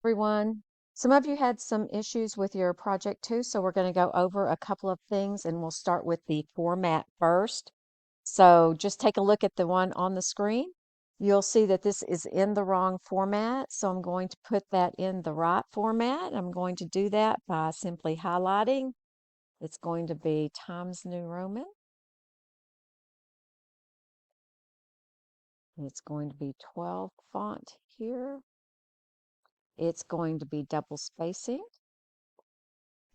Everyone. Some of you had some issues with your project too, so we're going to go over a couple of things and we'll start with the format first. So just take a look at the one on the screen. You'll see that this is in the wrong format, so I'm going to put that in the right format. I'm going to do that by simply highlighting. It's going to be Times New Roman. It's going to be 12 font here. It's going to be double spacing.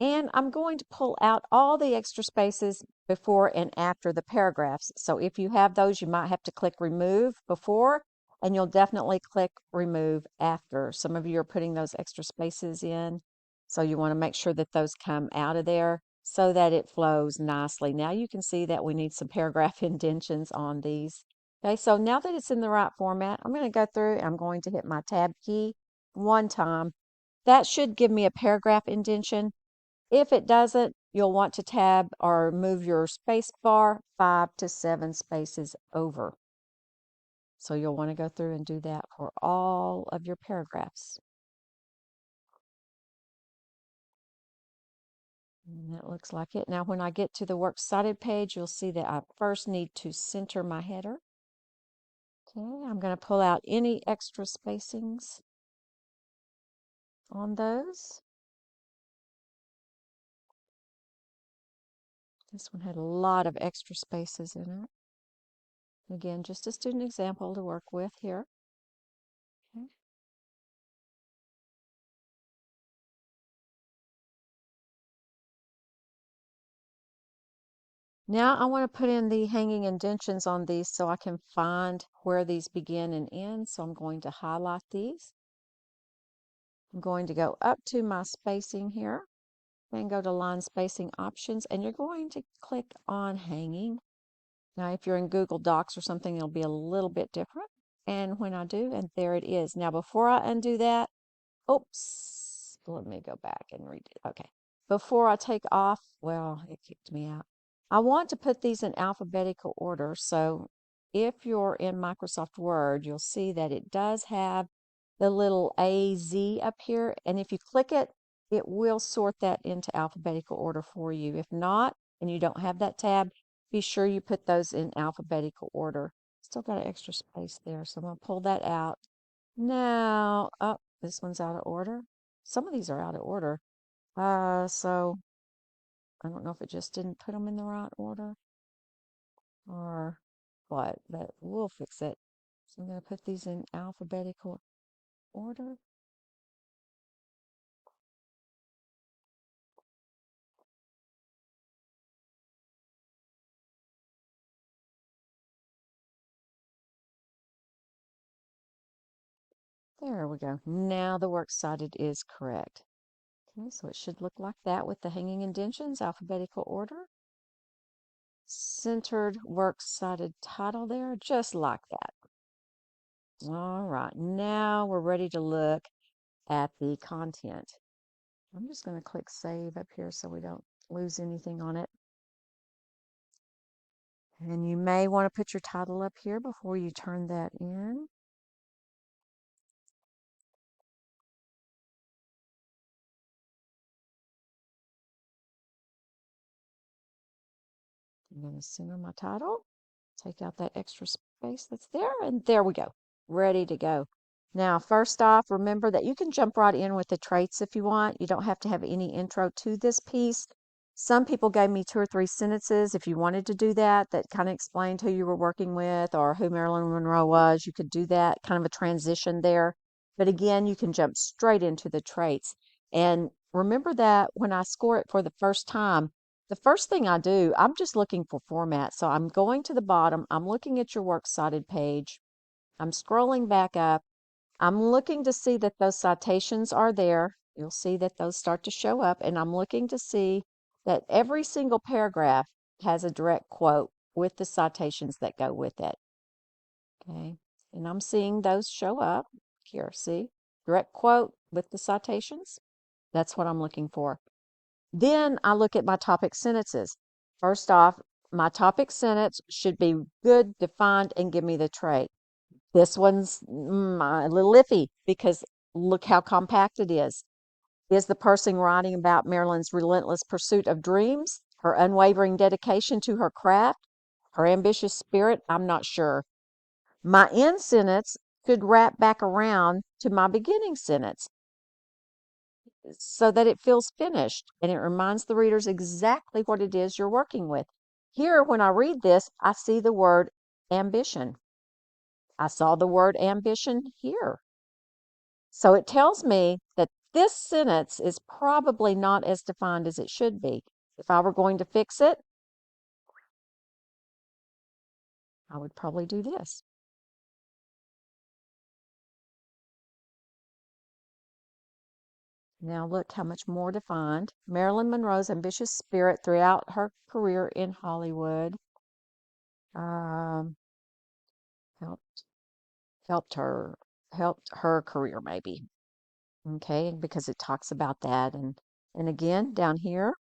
And I'm going to pull out all the extra spaces before and after the paragraphs. So if you have those, you might have to click remove before, and you'll definitely click remove after. Some of you are putting those extra spaces in, so you want to make sure that those come out of there so that it flows nicely. Now you can see that we need some paragraph indentions on these. Okay, so now that it's in the right format, I'm going to go through and I'm going to hit my tab key one time. That should give me a paragraph indentation. If it doesn't, you'll want to tab or move your space bar 5 to 7 spaces over. So you'll want to go through and do that for all of your paragraphs. And that looks like it. Now when I get to the Works Cited page, you'll see that I first need to center my header. Okay, I'm going to pull out any extra spacings on those. This one had a lot of extra spaces in it. Again, just a student example to work with here. Okay. Now I want to put in the hanging indentions on these so I can find where these begin and end. So I'm going to highlight these. I'm going to go up to my spacing here and go to line spacing options, and you're going to click on hanging. Now if you're in Google Docs or something, it'll be a little bit different. And when I do, and there it is. Now before I undo that, oops, let me go back and redo it. Okay. Before I take off, well, it kicked me out. I want to put these in alphabetical order. So if you're in Microsoft Word, you'll see that it does have the little AZ up here. And if you click it, it will sort that into alphabetical order for you. If not, and you don't have that tab, be sure you put those in alphabetical order. Still got an extra space there, so I'm going to pull that out. Now, oh, this one's out of order. Some of these are out of order. So I don't know if it just didn't put them in the right order or what, but we'll fix it. So I'm going to put these in alphabetical order. There we go. Now the works cited is correct. Okay, so it should look like that with the hanging indentions, alphabetical order. Centered works cited title there, just like that. All right, now we're ready to look at the content. I'm just going to click save up here so we don't lose anything on it. And you may want to put your title up here before you turn that in. I'm going to center my title, take out that extra space that's there, and there we go. Ready to go. Now, first off, remember that you can jump right in with the traits if you want. You don't have to have any intro to this piece. Some people gave me 2 or 3 sentences. If you wanted to do that, that kind of explained who you were working with or who Marilyn Monroe was, you could do that, kind of a transition there. But again, you can jump straight into the traits. And remember that when I score it for the first time, the first thing I do, I'm just looking for format. So I'm going to the bottom, I'm looking at your works cited page, I'm scrolling back up, I'm looking to see that those citations are there. You'll see that those start to show up, and I'm looking to see that every single paragraph has a direct quote with the citations that go with it. Okay, and I'm seeing those show up here. See, direct quote with the citations. That's what I'm looking for. Then I look at my topic sentences. First off, my topic sentence should be good, defined, and give me the trait. This one's a little iffy because Look how compact it is. Is the person writing about Marilyn's relentless pursuit of dreams, her unwavering dedication to her craft, her ambitious spirit? I'm not sure. My end sentence should wrap back around to my beginning sentence so that it feels finished and it reminds the readers exactly what it is you're working with. Here, when I read this, I see the word ambition. I saw the word ambition here. So it tells me that this sentence is probably not as defined as it should be. If I were going to fix it, I would probably do this. Now look how much more defined. Marilyn Monroe's ambitious spirit throughout her career in Hollywood um, helped helped her helped her career maybe. Okay, because it talks about that and again down here,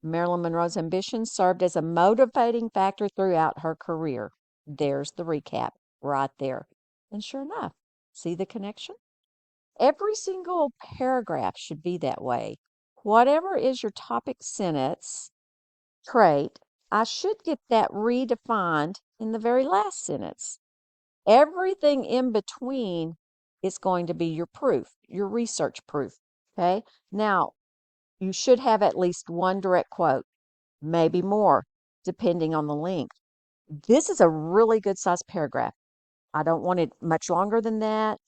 Marilyn Monroe's ambition served as a motivating factor throughout her career. There's the recap right there. And sure enough, see the connection? Every single paragraph should be that way. Whatever is your topic sentence trait, I should get that redefined in the very last sentence. Everything in between is going to be your proof, your research proof. Okay. Now, you should have at least one direct quote, maybe more, depending on the length. This is a really good sized paragraph. I don't want it much longer than that.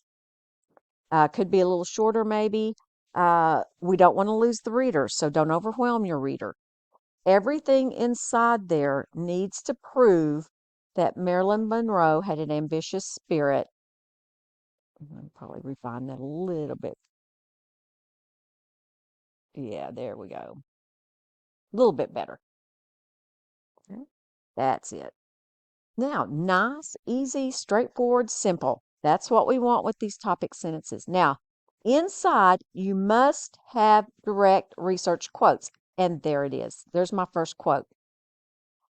Could be a little shorter, maybe. We don't want to lose the reader, so don't overwhelm your reader. Everything inside there needs to prove that Marilyn Monroe had an ambitious spirit. I'll probably refine that a little bit. Yeah, there we go. A little bit better. Okay. That's it. Now, nice, easy, straightforward, simple. That's what we want with these topic sentences. Now, inside, you must have direct research quotes. And there it is. There's my first quote.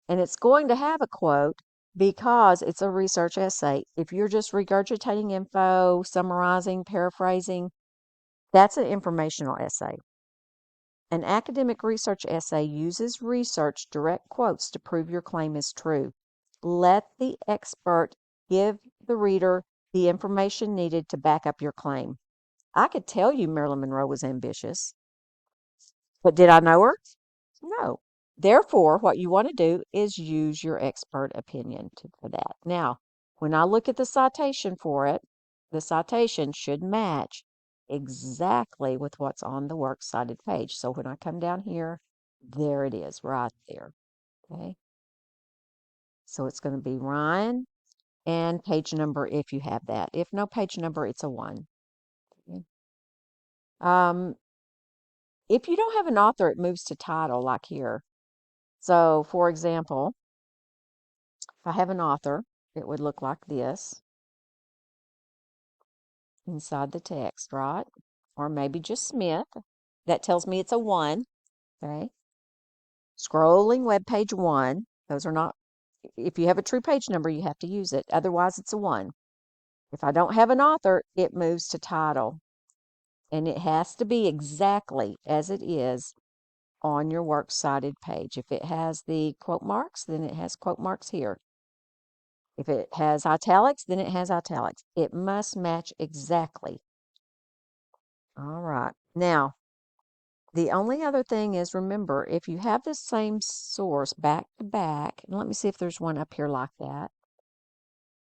And it's going to have a quote because it's a research essay. If you're just regurgitating info, summarizing, paraphrasing, that's an informational essay. An academic research essay uses research direct quotes to prove your claim is true. Let the expert give the reader the information needed to back up your claim. I could tell you Marilyn Monroe was ambitious, but did I know her? No. Therefore, what you want to do is use your expert opinion for that. Now, when I look at the citation for it, the citation should match exactly with what's on the works cited page. So when I come down here, there it is right there. Okay. So it's going to be Ryan and page number if you have that. If no page number, it's a 1. Okay. If you don't have an author, it moves to title like here. So for example, if I have an author, it would look like this inside the text, right? Or maybe just Smith. That tells me it's a 1. Okay. Scrolling web page 1. Those are not, if you have a true page number, you have to use it. Otherwise, it's a 1. If I don't have an author, it moves to title. And it has to be exactly as it is on your works cited page. If it has the quote marks, then it has quote marks here. If it has italics, then it has italics. It must match exactly. All right. Now, the only other thing is, remember, if you have the same source back to back, and let me see if there's one up here like that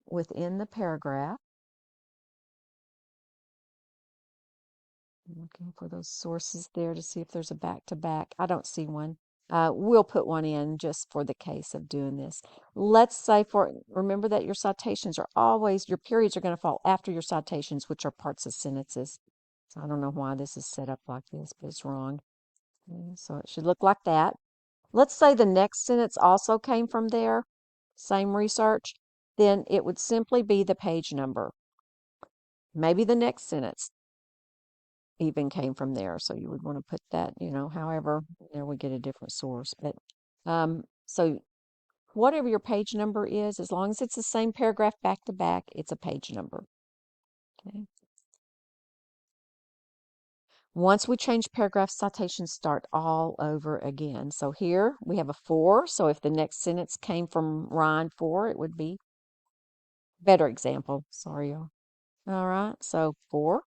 within the paragraph. I'm looking for those sources there to see if there's a back to back. I don't see one. We'll put one in just for the case of doing this. Let's say remember that your citations are always, your periods are going to fall after your citations, which are parts of sentences. So I don't know why this is set up like this, but it's wrong. Okay, so it should look like that. Let's say the next sentence also came from there, same research, then it would simply be the page number. Maybe the next sentence even came from there. So you would want to put that, however, there we get a different source. But so whatever your page number is, as long as it's the same paragraph back to back, it's a page number. Okay. Once we change paragraph, citations start all over again. So here we have a 4. So if the next sentence came from line 4, it would be better example. Sorry, y'all. All right, so 4.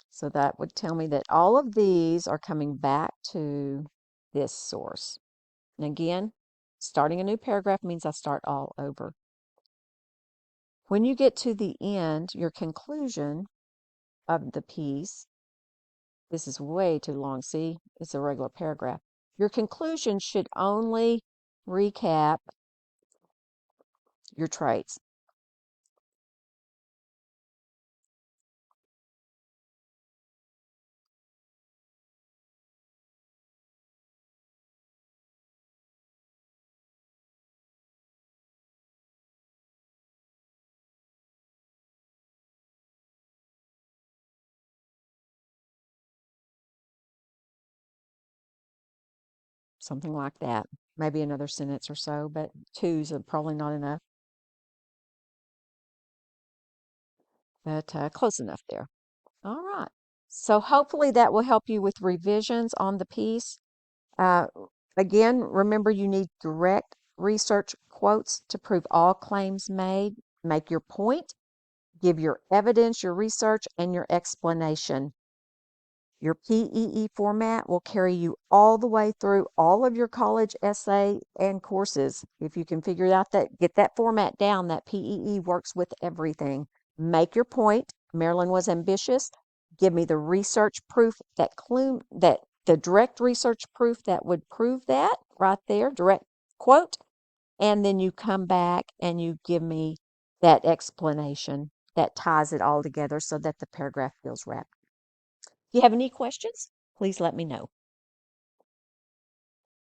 So that would tell me that all of these are coming back to this source. And again, starting a new paragraph means I start all over. When you get to the end, your conclusion of the piece, this is way too long. See, it's a regular paragraph. Your conclusion should only recap your traits. Something like that. Maybe another sentence or so, but 2's are probably not enough. But close enough there. All right. So hopefully that will help you with revisions on the piece. Uh, again, remember you need direct research quotes to prove all claims made. Make your point, give your evidence, your research, and your explanation. Your PEE format will carry you all the way through all of your college essay and courses. If you can figure out that, get that format down, that PEE works with everything. Make your point. Marilyn was ambitious. Give me the research proof that the direct research proof that would prove that right there, direct quote. And then you come back and you give me that explanation that ties it all together so that the paragraph feels wrapped. If you have any questions, please let me know.